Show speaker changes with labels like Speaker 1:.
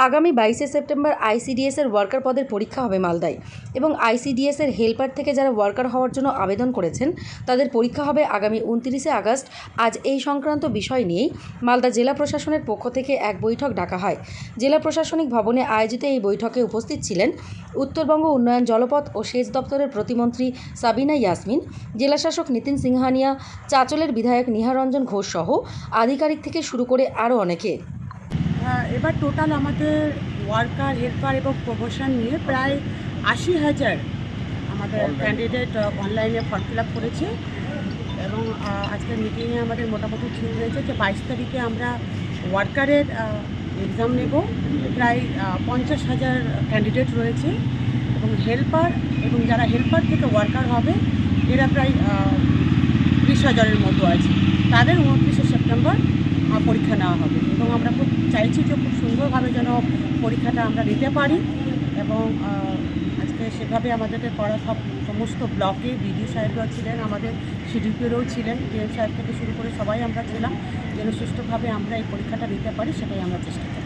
Speaker 1: আগামী 22শে September ICDS এর worker পদের পরীক্ষা হবে মালদায় এবং আইসিডিএস এর হেল্পার থেকে যারা ওয়ার্কার হওয়ার জন্য আবেদন করেছেন তাদের পরীক্ষা হবে আগামী 29শে আগস্ট। আজ এই সংক্রান্ত বিষয় নিয়েই মালদা জেলা প্রশাসনের পক্ষ থেকে এক বৈঠক ডাকা হয়। জেলা প্রশাসনিক ভবনে আয়োজিত এই বৈঠকে উপস্থিত ছিলেন উত্তরবঙ্গ উন্নয়ন জলপথ ও সেচ দপ্তরের প্রতিমন্ত্রী সাবিনা ইয়াসমিন, জেলাশাসক নিতিন সিংহানিয়া, চাঁচলের বিধায়ক নিহারঞ্জন ঘোষ সহ আধিকারিক থেকে শুরু করে আরও অনেকে।
Speaker 2: এবার টোটাল আমাদের ওয়ার্কার, হেল্পার এবং প্রমোশন নিয়ে প্রায় 80,000 আমাদের ক্যান্ডিডেট অনলাইনে ফর্ম ফিল আপ করেছে এবং আজকের মিটিংয়ে আমাদের মোটামুটি ঠিক হয়েছে যে 22 তারিখে আমরা ওয়ার্কারের এক্সাম নেব। প্রায় 50,000 ক্যান্ডিডেট রয়েছে এবং হেল্পার এবং যারা হেল্পার থেকে ওয়ার্কার হবে এরা প্রায় 30,000-এর মতো আছে। তাদের 29শে সেপ্টেম্বর পরীক্ষা নেওয়া হবে এবং আমরা খুব চাইছি যে খুব সুন্দরভাবে যেন পরীক্ষাটা আমরা নিতে পারি এবং আজকে সেভাবে আমাদেরকে করা সমস্ত ব্লকে বিডিও সাহেবরাও ছিলেন, আমাদের সিডিপিওরাও ছিলেন, ডিএম সাহেব থেকে শুরু করে সবাই আমরা ছিলাম যেন সুষ্ঠুভাবে আমরা এই পরীক্ষাটা নিতে পারি, সেটাই আমরা চেষ্টা করি।